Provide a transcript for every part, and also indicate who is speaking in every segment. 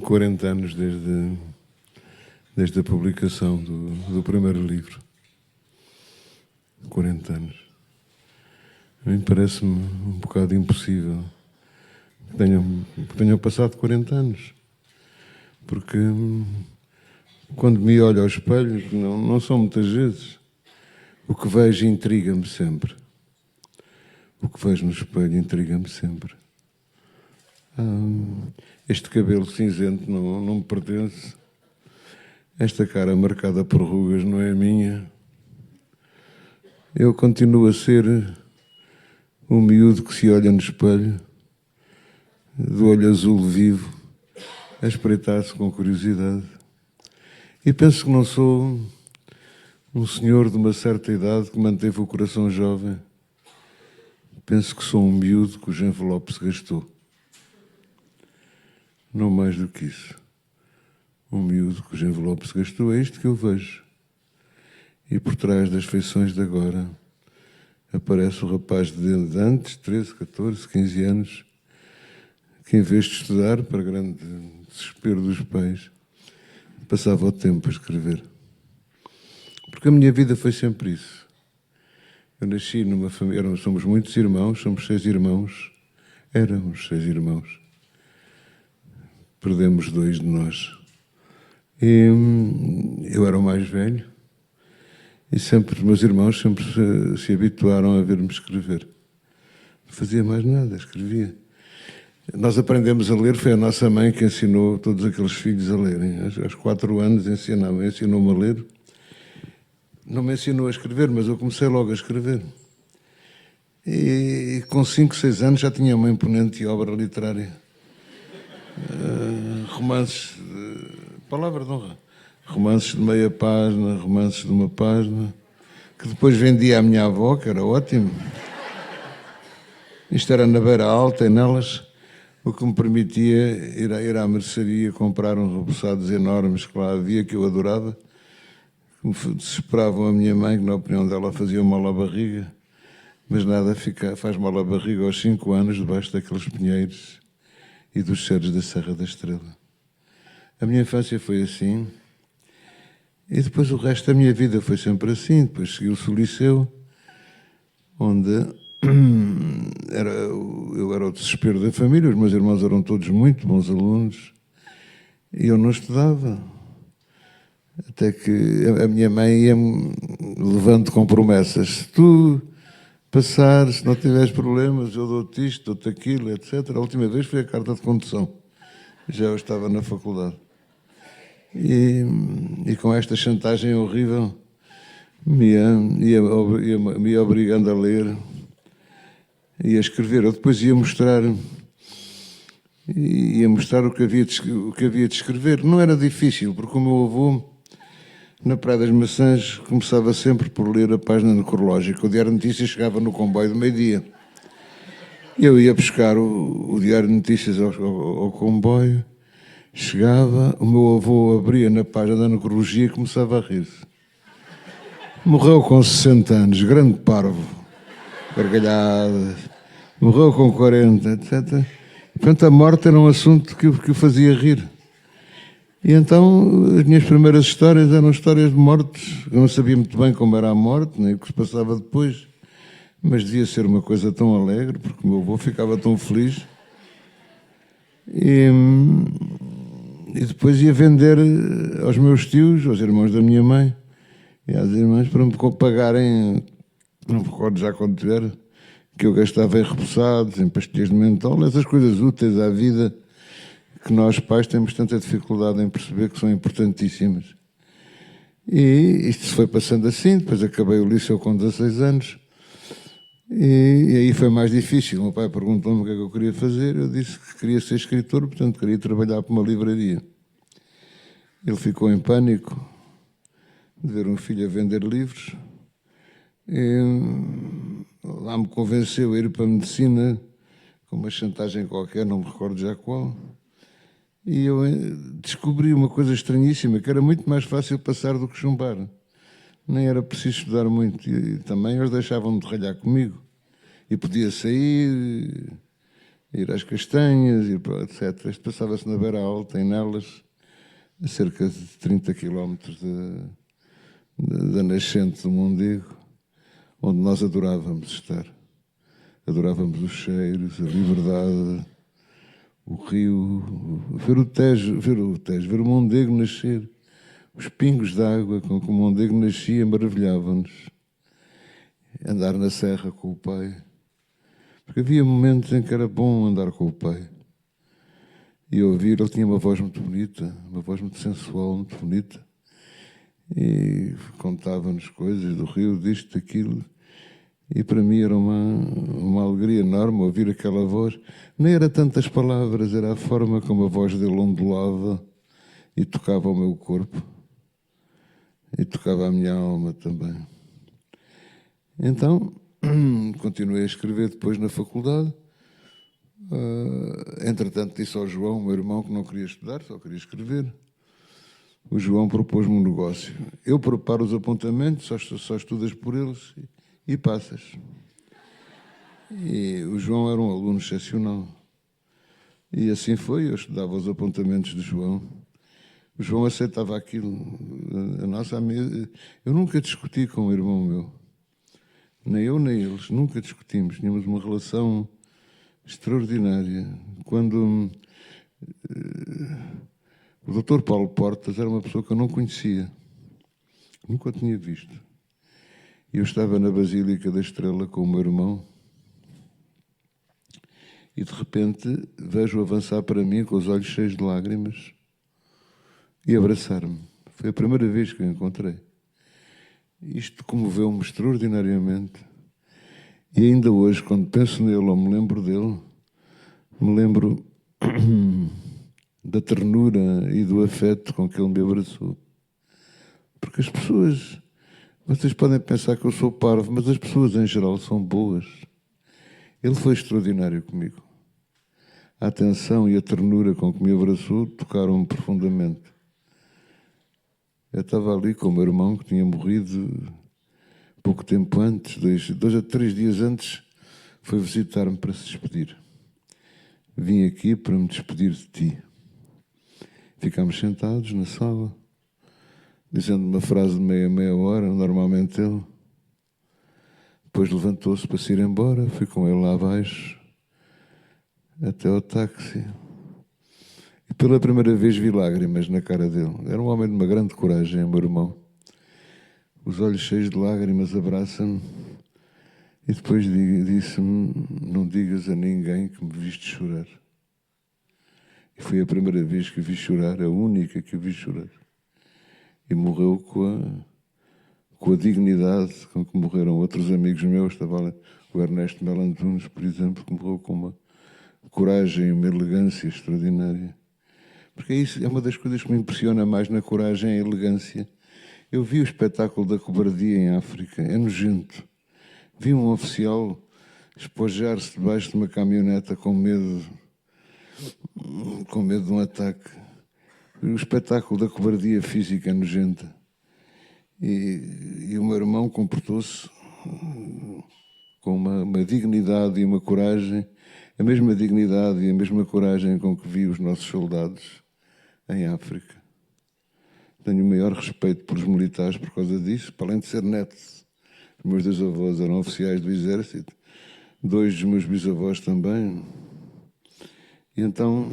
Speaker 1: 40 anos desde a publicação do primeiro livro. 40 anos. A mim parece-me um bocado impossível que tenham passado 40 anos. Porque quando me olho ao espelho, não são muitas vezes, o que vejo intriga-me sempre. O que vejo no espelho intriga-me sempre. Este cabelo cinzento não me pertence. Esta cara marcada por rugas não é minha. Eu continuo a ser um miúdo que se olha no espelho, do olho azul vivo, a espreitar-se com curiosidade. E penso que não sou um senhor de uma certa idade que manteve o coração jovem. Penso que sou um miúdo cujo envelope se gastou. Não mais do que isso. Um miúdo cujo envelope se gastou, é isto que eu vejo. E por trás das feições de agora aparece o rapaz de antes, 13, 14, 15 anos, que em vez de estudar, para grande desespero dos pais, passava o tempo a escrever. Porque a minha vida foi sempre isso. Eu nasci numa família, somos muitos irmãos, somos 6 irmãos, éramos 6 irmãos. Perdemos 2 de nós. E eu era o mais velho e sempre os meus irmãos sempre se habituaram a ver-me escrever. Não fazia mais nada, escrevia. Nós aprendemos a ler, foi a nossa mãe que ensinou todos aqueles filhos a lerem. Aos 4 anos ensinou-me a ler. Não me ensinou a escrever, mas eu comecei logo a escrever. E com 5, 6 anos já tinha uma imponente obra literária. Romances, palavra de honra, romances de meia página, romances de uma página, que depois vendia à minha avó, que era ótimo. Isto era na Beira Alta, e nelas, o que me permitia ir à mercearia comprar uns repousados enormes que lá havia, que eu adorava, que me desesperavam a minha mãe, que na opinião dela fazia mal à barriga, mas nada faz mal à barriga aos 5 anos, debaixo daqueles pinheiros e dos cedros da Serra da Estrela. A minha infância foi assim, e depois o resto da minha vida foi sempre assim. Depois seguiu-se o liceu, onde eu era o desespero da família, os meus irmãos eram todos muito bons alunos, e eu não estudava. Até que a minha mãe ia-me levando com promessas. Se tu passares, se não tiveres problemas, eu dou-te isto, dou-te aquilo, etc. A última vez foi a carta de condução. Já eu estava na faculdade. E com esta chantagem horrível, me ia obrigando a ler e a escrever. Eu depois ia mostrar o que havia de escrever. Não era difícil, porque o meu avô, na Praia das Maçãs, começava sempre por ler a página necrológica. O Diário de Notícias chegava no comboio do meio-dia. Eu ia buscar o Diário de Notícias ao comboio, chegava, o meu avô abria na página da necrologia e começava a rir-se. Morreu com 60 anos, grande parvo, gargalhada. Morreu com 40, etc. Portanto, a morte era um assunto que o fazia rir. E então as minhas primeiras histórias eram histórias de mortes. Eu não sabia muito bem como era a morte, nem o que se passava depois, mas devia ser uma coisa tão alegre, porque o meu avô ficava tão feliz. E depois ia vender aos meus tios, aos irmãos da minha mãe, e às irmãs, para me pagarem, não me recordo já quando tiver, que eu gastava em repousados, em pastilhas de mentol, essas coisas úteis à vida, que nós pais temos tanta dificuldade em perceber que são importantíssimas. E isto se foi passando assim, depois acabei o liceu com 16 anos, e aí foi mais difícil. O meu pai perguntou-me o que é que eu queria fazer, eu disse que queria ser escritor, portanto queria trabalhar para uma livraria. Ele ficou em pânico de ver um filho a vender livros, e lá me convenceu a ir para a medicina, com uma chantagem qualquer, não me recordo já qual. E eu descobri uma coisa estranhíssima, que era muito mais fácil passar do que chumbar. Nem era preciso estudar muito. E também eles deixavam-me de ralhar comigo. E podia sair, ir às castanhas, etc. Isto passava-se na Beira Alta, em Nelas, a cerca de 30 quilómetros da nascente do Mondego, onde nós adorávamos estar. Adorávamos os cheiros, a liberdade, o rio, ver o Tejo, ver o Mondego nascer. Os pingos d'água com que o Mondego nascia maravilhavam-nos. Andar na serra com o pai. Porque havia momentos em que era bom andar com o pai. E ouvir, ele tinha uma voz muito bonita, uma voz muito sensual, muito bonita. E contava-nos coisas do rio, disto, daquilo. E para mim era uma alegria enorme ouvir aquela voz. Nem era tantas palavras, era a forma como a voz dele ondulava e tocava o meu corpo. E tocava a minha alma também. Então, continuei a escrever depois na faculdade. Entretanto, disse ao João, meu irmão, que não queria estudar, só queria escrever. O João propôs-me um negócio. Eu preparo os apontamentos, só estudas por eles e passas. E o João era um aluno excepcional. E assim foi, eu estudava os apontamentos do João. O João aceitava aquilo. Eu nunca discuti com um irmão meu. Nem eu, nem eles. Nunca discutimos. Tínhamos uma relação extraordinária. Quando o Dr. Paulo Portas era uma pessoa que eu não conhecia. Nunca o tinha visto. E eu estava na Basílica da Estrela com o meu irmão e de repente vejo avançar para mim com os olhos cheios de lágrimas e abraçar-me. Foi a primeira vez que o encontrei. Isto comoveu-me extraordinariamente. E ainda hoje, quando penso nele ou me lembro dele, me lembro da ternura e do afeto com que ele me abraçou. Porque as pessoas, vocês podem pensar que eu sou parvo, mas as pessoas em geral são boas. Ele foi extraordinário comigo. A atenção e a ternura com que me abraçou tocaram-me profundamente. Eu estava ali com o meu irmão, que tinha morrido pouco tempo antes, 2 a 3 dias antes, foi visitar-me para se despedir. Vim aqui para me despedir de ti. Ficámos sentados na sala, dizendo uma frase de meia hora, normalmente ele. Depois levantou-se para se ir embora, fui com ele lá abaixo, até ao táxi. E pela primeira vez vi lágrimas na cara dele. Era um homem de uma grande coragem, meu irmão. Os olhos cheios de lágrimas, abraça-me e depois disse-me: não digas a ninguém que me viste chorar. E foi a primeira vez que vi chorar, a única que vi chorar. E morreu com a dignidade com que morreram outros amigos meus. Estava lá o Ernesto Melantunes, por exemplo, que morreu com uma coragem e uma elegância extraordinária. Porque isso é uma das coisas que me impressiona mais na coragem e a elegância. Eu vi o espetáculo da cobardia em África, é nojento. Vi um oficial espojar-se debaixo de uma caminhoneta com medo de um ataque. O espetáculo da cobardia física é nojenta. E o meu irmão comportou-se com uma dignidade e uma coragem, a mesma dignidade e a mesma coragem com que vi os nossos soldados em África. Tenho o maior respeito pelos militares por causa disso, para além de ser neto. Os meus 2 avós eram oficiais do Exército, 2 dos meus bisavós também. E então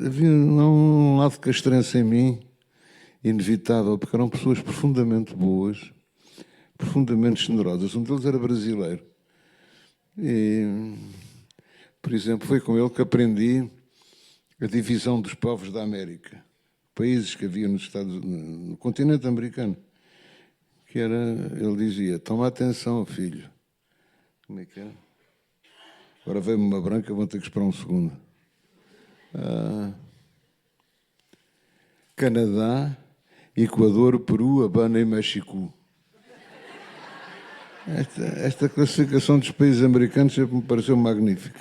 Speaker 1: havia um lado castrense em mim, inevitável, porque eram pessoas profundamente boas, profundamente generosas. Um deles era brasileiro. E, por exemplo, foi com ele que aprendi a divisão dos povos da América, países que havia no continente americano, que era, ele dizia: toma atenção, filho. Como é que é? Agora veio-me uma branca, vão ter que esperar um segundo. Canadá, Equador, Peru, Habana e México. Esta classificação dos países americanos sempre me pareceu magnífica.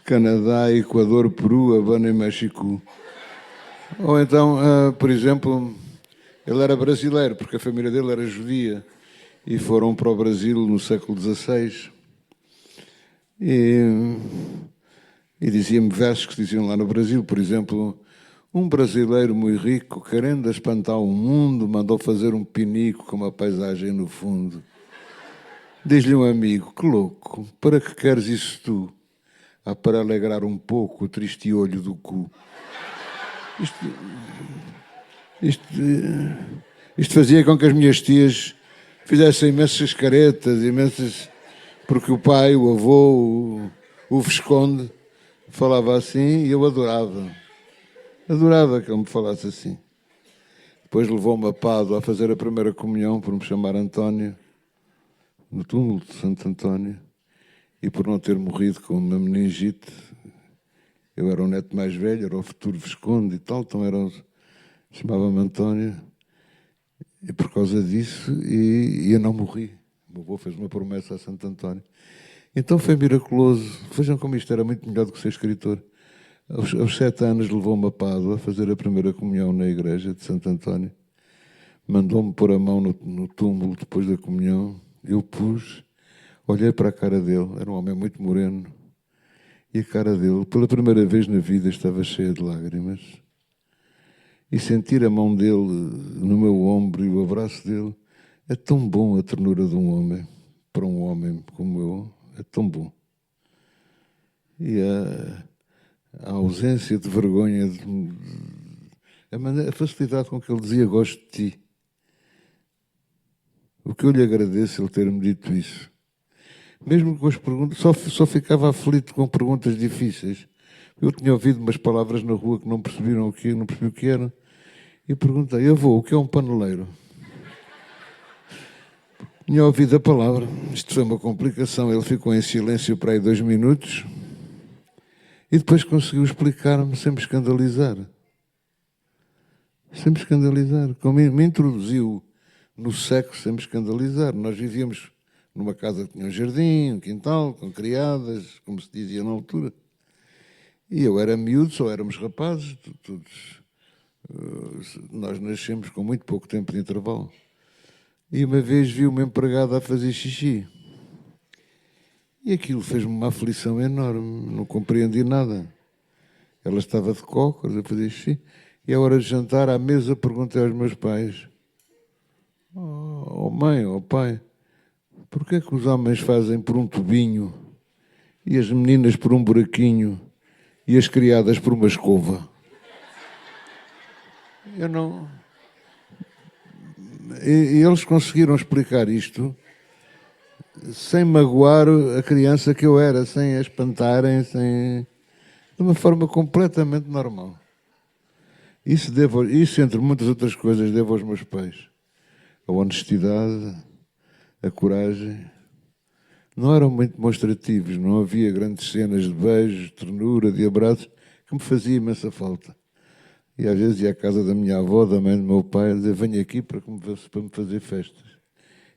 Speaker 1: Canadá, Equador, Peru, Habana e México. Ou então, por exemplo, ele era brasileiro, porque a família dele era judia. e foram para o Brasil no século XVI. E dizia-me versos que diziam lá no Brasil, por exemplo: um brasileiro muito rico, querendo espantar o mundo, mandou fazer um pinico com uma paisagem no fundo. Diz-lhe um amigo: que louco, para que queres isso tu? Ah, para alegrar um pouco o triste olho do cu. Isto fazia com que as minhas tias fizessem imensas caretas, imensas... Porque o pai, o avô, o Visconde, falava assim e eu adorava. Adorava que ele me falasse assim. Depois levou-me a Pádua a fazer a primeira comunhão por me chamar António, no túmulo de Santo António, e por não ter morrido com uma meningite. Eu era o neto mais velho, era o futuro Visconde e tal, então chamava-me António, e por causa disso, e eu não morri. O meu avô fez uma promessa a Santo António. Então foi miraculoso. Vejam como isto era muito melhor do que ser escritor. Aos 7 anos levou-me a Pádua a fazer a primeira comunhão na igreja de Santo António. Mandou-me pôr a mão no túmulo depois da comunhão. Eu pus, olhei para a cara dele, era um homem muito moreno, e a cara dele, pela primeira vez na vida, estava cheia de lágrimas. E sentir a mão dele no meu ombro e o abraço dele, é tão bom a ternura de um homem, para um homem como eu, é tão bom. E a ausência de vergonha, a facilidade com que ele dizia gosto de ti. O que eu lhe agradeço ele ter-me dito isso. Mesmo com as perguntas, só ficava aflito com perguntas difíceis. Eu tinha ouvido umas palavras na rua que não percebi o que era, e perguntei: avô, o que é um paneleiro? Tinha ouvido a palavra. Isto foi uma complicação. Ele ficou em silêncio para aí 2 minutos e depois conseguiu explicar-me sem me escandalizar. Sem me escandalizar. Como me introduziu no sexo sem me escandalizar. Nós vivíamos numa casa que tinha um jardim, um quintal, com criadas, como se dizia na altura. E eu era miúdo, só éramos rapazes, todos. Nós nascemos com muito pouco tempo de intervalo. E uma vez vi uma empregada a fazer xixi. E aquilo fez-me uma aflição enorme, não compreendi nada. Ela estava de cócoras a fazer xixi. E à hora de jantar, à mesa, perguntei aos meus pais: oh mãe, oh pai, porquê é que os homens fazem por um tubinho e as meninas por um buraquinho e as criadas por uma escova? Eu não... E eles conseguiram explicar isto sem magoar a criança que eu era, sem a espantarem, de uma forma completamente normal. Isso, entre muitas outras coisas, devo aos meus pais. A honestidade, a coragem. Não eram muito demonstrativos, não havia grandes cenas de beijos, de ternura, de abraços, que me fazia imensa falta. E às vezes ia à casa da minha avó, da mãe do meu pai, a dizer: venha aqui para me fazer festas.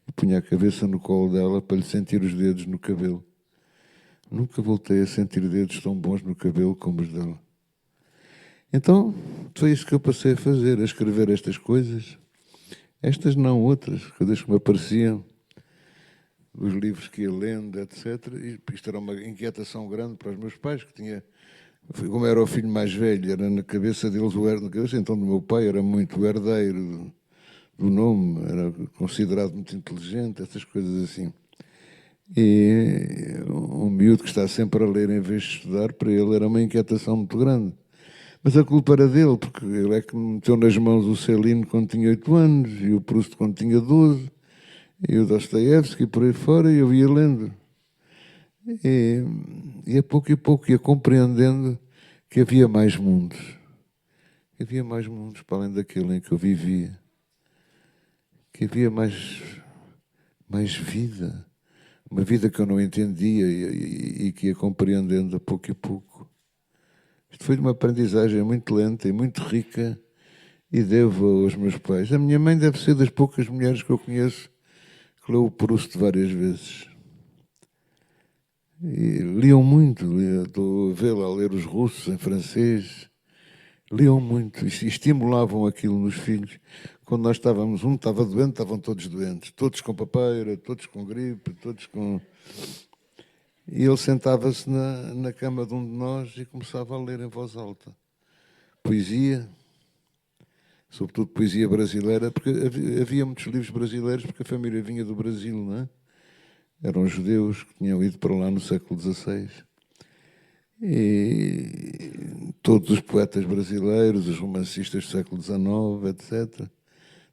Speaker 1: E punha a cabeça no colo dela para lhe sentir os dedos no cabelo. Nunca voltei a sentir dedos tão bons no cabelo como os dela. Então, foi isso que eu passei a fazer, a escrever estas coisas. Estas não, outras, coisas que me apareciam, os livros que ia lendo, etc. E isto era uma inquietação grande para os meus pais, que tinha... Como era o filho mais velho, era na cabeça deles na cabeça então do meu pai, era muito o herdeiro do nome, era considerado muito inteligente, essas coisas assim. E um miúdo que está sempre a ler em vez de estudar, para ele era uma inquietação muito grande. Mas a culpa era dele, porque ele é que me meteu nas mãos o Celino quando tinha 8 anos, e o Proust quando tinha 12, e o Dostoiévski e por aí fora, e eu ia lendo. E a pouco ia compreendendo que havia mais mundos. Que havia mais mundos para além daquele em que eu vivia. Que havia mais vida. Uma vida que eu não entendia e que ia compreendendo a pouco e pouco. Isto foi uma aprendizagem muito lenta e muito rica e devo aos meus pais. A minha mãe deve ser das poucas mulheres que eu conheço que leu o Proust várias vezes. E liam muito, estou a vê-la a ler os russos em francês, liam muito e estimulavam aquilo nos filhos, quando nós estávamos, um estava doente, estavam todos doentes, todos com papeira, todos com gripe, todos com... E ele sentava-se na cama de um de nós e começava a ler em voz alta. Poesia, sobretudo poesia brasileira, porque havia muitos livros brasileiros, porque a família vinha do Brasil, não é? Eram judeus que tinham ido para lá no século XVI. E todos os poetas brasileiros, os romancistas do século XIX, etc.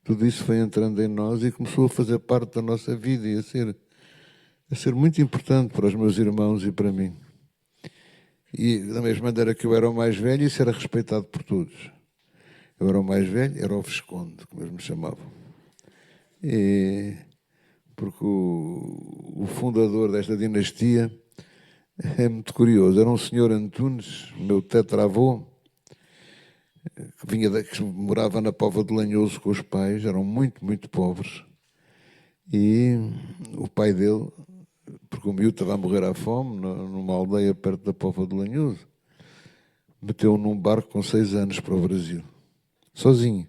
Speaker 1: Tudo isso foi entrando em nós e começou a fazer parte da nossa vida e a ser muito importante para os meus irmãos e para mim. E da mesma maneira que eu era o mais velho, isso era respeitado por todos. Eu era o mais velho, era o Visconde, como eles me chamavam. E porque o fundador desta dinastia é muito curioso. Era um senhor Antunes, meu tetravô, que morava na Póvoa de Lanhoso com os pais, eram muito, muito pobres. E o pai dele, porque o miúdo estava a morrer à fome, numa aldeia perto da Póvoa de Lanhoso, meteu-o num barco com 6 anos para o Brasil, sozinho.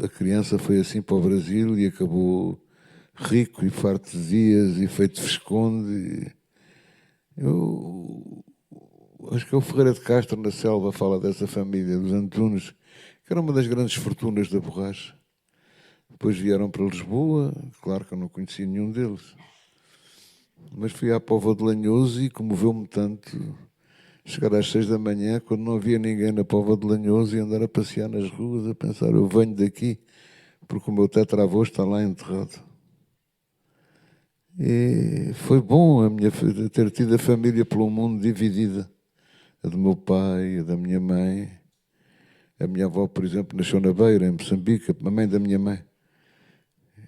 Speaker 1: A criança foi assim para o Brasil e acabou rico e farto de dias e feito Visconde. Eu acho que é o Ferreira de Castro, na Selva, fala dessa família, dos Antunes, que era uma das grandes fortunas da borracha. Depois vieram para Lisboa, claro que eu não conhecia nenhum deles. Mas fui à Póvoa de Lanhoso e comoveu-me tanto chegar às 6 da manhã, quando não havia ninguém na Póvoa de Lanhoso, e andar a passear nas ruas, a pensar, eu venho daqui, porque o meu tetravô está lá enterrado. E foi bom ter tido a família pelo mundo dividida. A do meu pai, a da minha mãe. A minha avó, por exemplo, nasceu na Beira, em Moçambique, a mãe da minha mãe.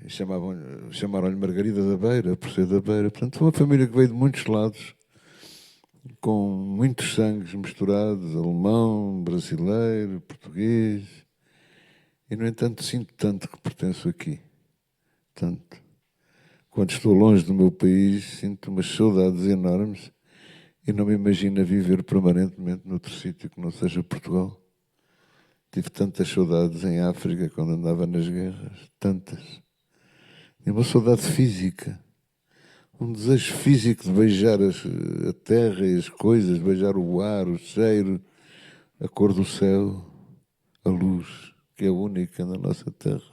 Speaker 1: Chamaram-lhe Margarida da Beira, por ser da Beira. Portanto, foi uma família que veio de muitos lados, com muitos sangues misturados, alemão, brasileiro, português. E, no entanto, sinto tanto que pertenço aqui. Tanto. Quando estou longe do meu país, sinto umas saudades enormes e não me imagino a viver permanentemente noutro sítio que não seja Portugal. Tive tantas saudades em África quando andava nas guerras, tantas. E uma saudade física, um desejo físico de beijar a terra e as coisas, beijar o ar, o cheiro, a cor do céu, a luz, que é única na nossa terra.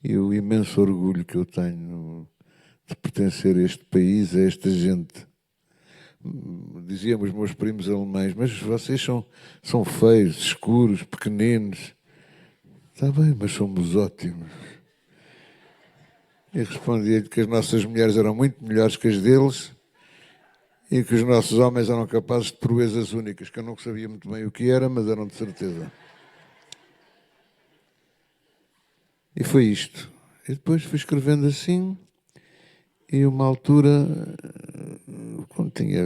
Speaker 1: E o imenso orgulho que eu tenho de pertencer a este país, a esta gente. Diziam os meus primos alemães, mas vocês são feios, escuros, pequeninos. Está bem, mas somos ótimos. E respondia-lhe que as nossas mulheres eram muito melhores que as deles e que os nossos homens eram capazes de proezas únicas, que eu não sabia muito bem o que era, mas eram de certeza. E foi isto. E depois fui escrevendo assim, e uma altura, quando tinha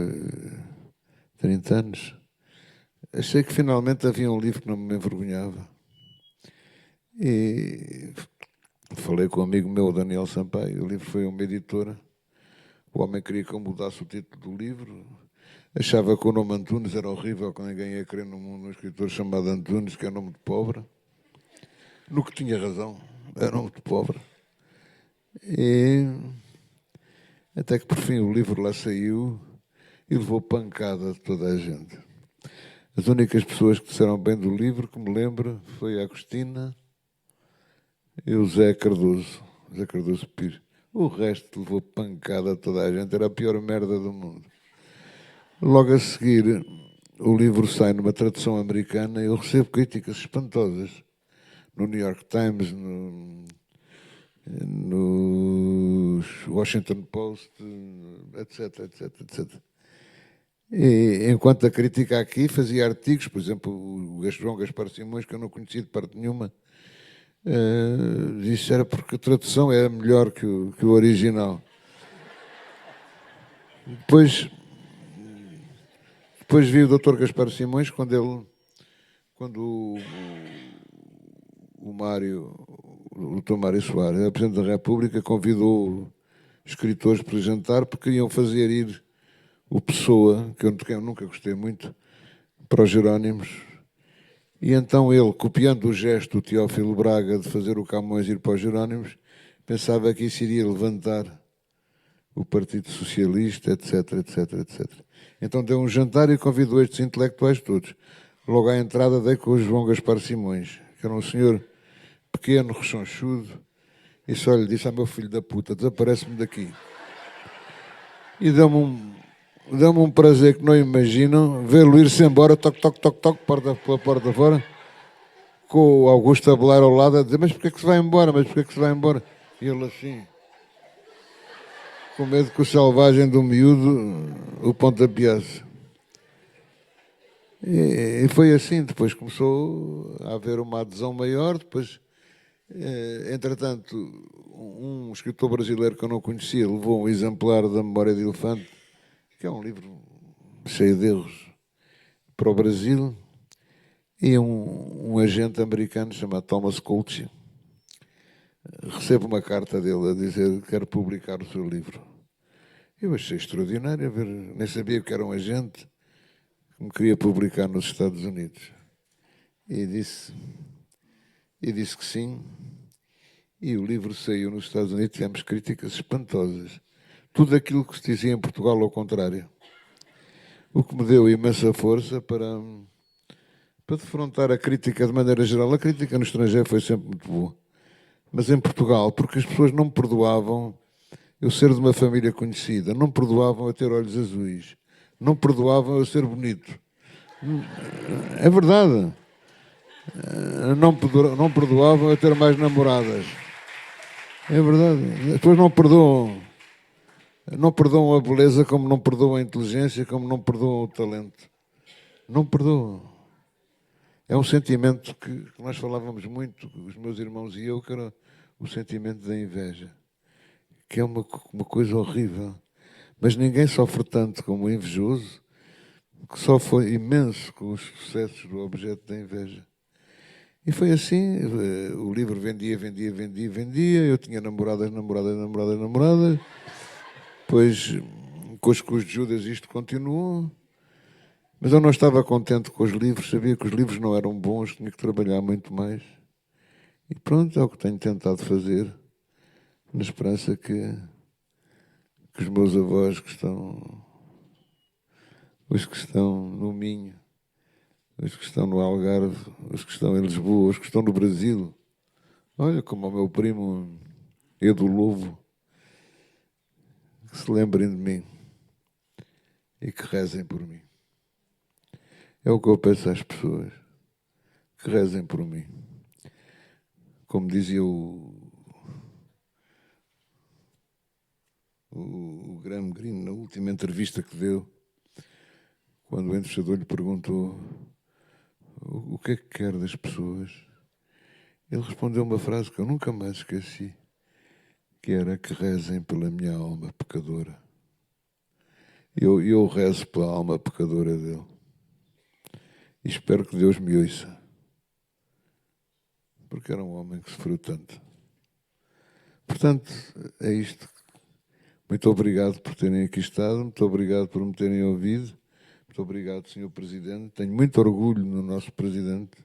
Speaker 1: 30 anos, achei que finalmente havia um livro que não me envergonhava. E falei com um amigo meu, Daniel Sampaio. O livro foi uma editora. O homem queria que eu mudasse o título do livro. Achava que o nome Antunes era horrível, que ninguém ia querer no mundo um escritor chamado Antunes, que é nome de pobre. No que tinha razão, era nome de pobre. E até que por fim o livro lá saiu e levou pancada de toda a gente. As únicas pessoas que disseram bem do livro, que me lembro, foi a Agostina e o Zé Cardoso Pires. O resto levou pancada a toda a gente, era a pior merda do mundo. Logo a seguir, o livro sai numa tradução americana e eu recebo críticas espantosas no New York Times, no Washington Post, etc, etc, etc. E, enquanto a crítica aqui fazia artigos, por exemplo, o João Gaspar Simões, que eu não conhecia de parte nenhuma, disse era porque a tradução é melhor que o original. Depois vi o Dr. Gaspar Simões, quando o Dr. Mário Soares, o Presidente da República, convidou escritores para jantar porque iam fazer ir o Pessoa, que eu nunca gostei muito, para os Jerónimos. E então ele, copiando o gesto do Teófilo Braga de fazer o Camões ir para os Jerónimos, pensava que isso iria levantar o Partido Socialista, etc, etc, etc. Então deu um jantar e convidou estes intelectuais todos. Logo à entrada dei com o João Gaspar Simões, que era um senhor pequeno, rechonchudo, e só lhe disse: meu filho da puta, desaparece-me daqui. E deu-me um prazer que não imaginam vê-lo ir-se embora, toque, toque, toque, toque, pela porta fora, com o Augusto Abelar ao lado a dizer: mas porquê que se vai embora? Mas porquê que se vai embora? E ele assim, com medo que o selvagem do miúdo o pontapeasse. E foi assim, depois começou a haver uma adesão maior, depois, entretanto, um escritor brasileiro que eu não conhecia levou um exemplar da Memória de Elefante, que é um livro cheio de erros, para o Brasil, e um agente americano chamado Thomas Colchi recebe uma carta dele a dizer que quer publicar o seu livro. Eu achei extraordinário, nem sabia que era um agente que me queria publicar nos Estados Unidos. E disse que sim, e o livro saiu nos Estados Unidos, tivemos críticas espantosas. Tudo aquilo que se dizia em Portugal ao contrário. O que me deu imensa força para defrontar a crítica de maneira geral. A crítica no estrangeiro foi sempre muito boa. Mas em Portugal, porque as pessoas não me perdoavam eu ser de uma família conhecida, não me perdoavam eu ter olhos azuis, não me perdoavam eu ser bonito. É verdade. Não perdoavam eu ter mais namoradas. É verdade. As pessoas não perdoam. Não perdoam a beleza como não perdoam a inteligência, como não perdoam o talento. Não perdoam. É um sentimento que nós falávamos muito, os meus irmãos e eu, que era o sentimento da inveja, que é uma coisa horrível. Mas ninguém sofre tanto como o invejoso, que sofre imenso com os sucessos do objeto da inveja. E foi assim, o livro vendia, eu tinha namoradas. Depois, com os custos de Judas, isto continuou. Mas eu não estava contente com os livros, sabia que os livros não eram bons, tinha que trabalhar muito mais. E pronto, é o que tenho tentado fazer, na esperança que os meus avós os que estão no Minho, os que estão no Algarve, os que estão em Lisboa, os que estão no Brasil, olha como o meu primo Edu Lobo, que se lembrem de mim e que rezem por mim. É o que eu peço às pessoas, que rezem por mim. Como dizia o Graham Greene, na última entrevista que deu, quando o entrevistador lhe perguntou o que é que quer das pessoas, ele respondeu uma frase que eu nunca mais esqueci, que era: que rezem pela minha alma pecadora. Eu rezo pela alma pecadora dele. E espero que Deus me ouça. Porque era um homem que sofreu tanto. Portanto, é isto. Muito obrigado por terem aqui estado, muito obrigado por me terem ouvido, muito obrigado, Sr. Presidente. Tenho muito orgulho no nosso Presidente,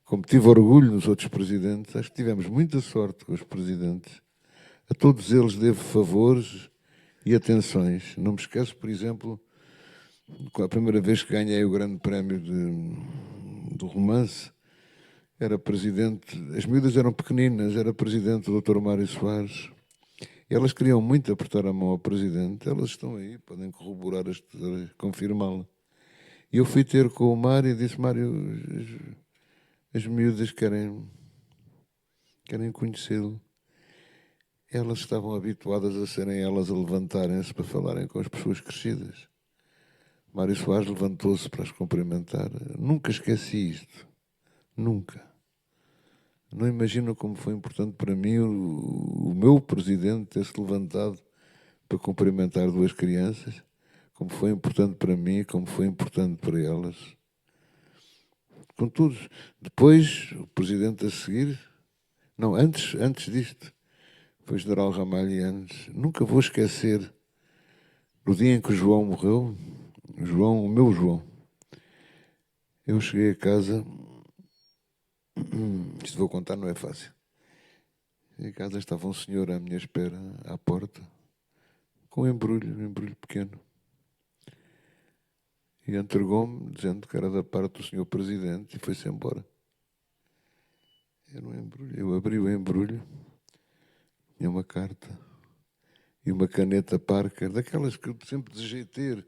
Speaker 1: como tive orgulho nos outros Presidentes. Acho que tivemos muita sorte com os Presidentes. A todos eles devo favores e atenções. Não me esqueço, por exemplo, a primeira vez que ganhei o grande prémio do romance, era presidente, as miúdas eram pequeninas, era presidente o Dr. Mário Soares. E elas queriam muito apertar a mão ao presidente. Elas estão aí, podem corroborar, confirmá-la. E eu fui ter com o Mário e disse: Mário, as miúdas querem conhecê-lo. Elas estavam habituadas a serem elas a levantarem-se para falarem com as pessoas crescidas. Mário Soares levantou-se para as cumprimentar. Nunca esqueci isto. Nunca. Não imagino como foi importante para mim o meu presidente ter-se levantado para cumprimentar duas crianças, como foi importante para mim, como foi importante para elas. Contudo, depois, o presidente a seguir... Não, antes disto, foi o general Ramalhianes. Nunca vou esquecer, no dia em que o João morreu, o meu João, eu cheguei a casa Isto vou contar, não é fácil. Em casa estava um senhor à minha espera, à porta, com um embrulho pequeno. E entregou-me, dizendo que era da parte do senhor presidente, e foi-se embora. Era um embrulho. Eu abri o embrulho, tinha uma carta e uma caneta Parker, daquelas que eu sempre desejei ter,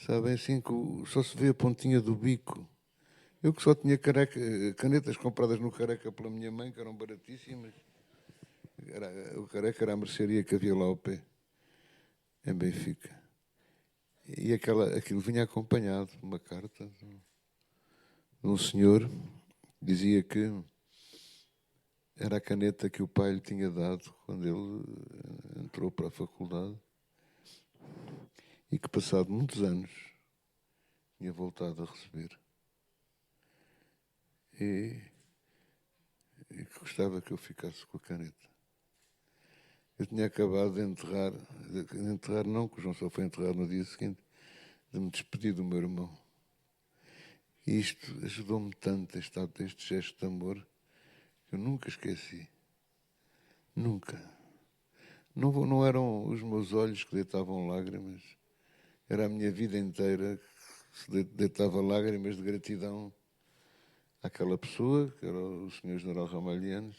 Speaker 1: sabem, assim, que só se vê a pontinha do bico. Eu que só tinha canetas compradas no Careca pela minha mãe, que eram baratíssimas. O Careca era a mercearia que havia lá ao pé, em Benfica. E aquilo vinha acompanhado de uma carta de um senhor que dizia que era a caneta que o pai lhe tinha dado quando ele entrou para a faculdade e que, passado muitos anos, tinha voltado a receber. E que gostava que eu ficasse com a caneta. Eu tinha acabado de enterrar não, que o João só foi enterrado no dia seguinte, de me despedir do meu irmão. E isto ajudou-me tanto, este gesto de amor, que eu nunca esqueci. Nunca. Não eram os meus olhos que deitavam lágrimas, era a minha vida inteira que se deitava lágrimas de gratidão àquela pessoa, que era o Sr. General Ramalhianes,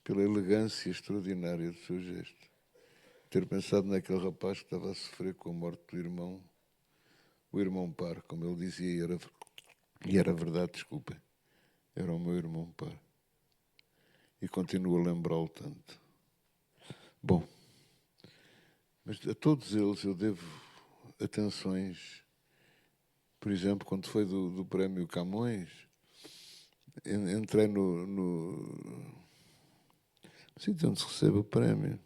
Speaker 1: pela elegância extraordinária do seu gesto. Ter pensado naquele rapaz que estava a sofrer com a morte do irmão, o irmão par, como ele dizia, e era verdade, desculpem, era o meu irmão par. E continuo a lembrá-lo tanto. Bom, mas a todos eles eu devo atenções. Por exemplo, quando foi do Prémio Camões, entrei no sítio onde se recebe o prémio,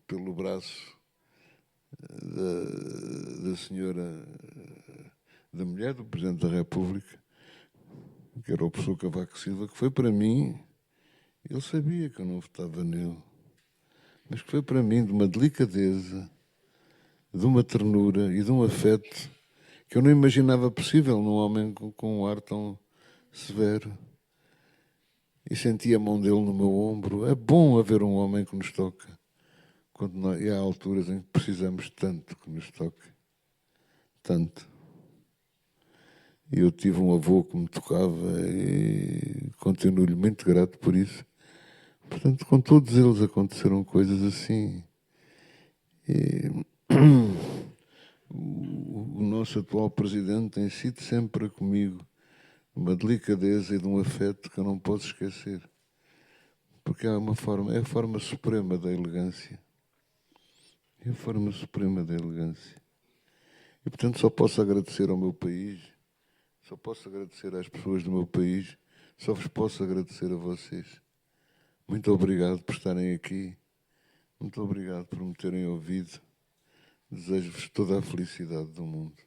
Speaker 1: pelo braço da senhora, da mulher do Presidente da República, que era o professor Cavaco Silva, que foi para mim, ele sabia que eu não votava nele, mas que foi para mim de uma delicadeza, de uma ternura e de um afeto que eu não imaginava possível num homem com um ar tão severo. E senti a mão dele no meu ombro. É bom haver um homem que nos toca. E há alturas em que precisamos tanto que nos toque. Tanto. E eu tive um avô que me tocava e continuo-lhe muito grato por isso. Portanto, com todos eles aconteceram coisas assim. E o nosso atual presidente tem sido sempre comigo uma delicadeza e de um afeto que eu não posso esquecer. Porque é a forma suprema da elegância. É a forma suprema da elegância. E, portanto, só posso agradecer ao meu país, só posso agradecer às pessoas do meu país, só vos posso agradecer a vocês. Muito obrigado por estarem aqui. Muito obrigado por me terem ouvido. Desejo-vos toda a felicidade do mundo.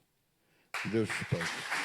Speaker 1: Deus vos pague.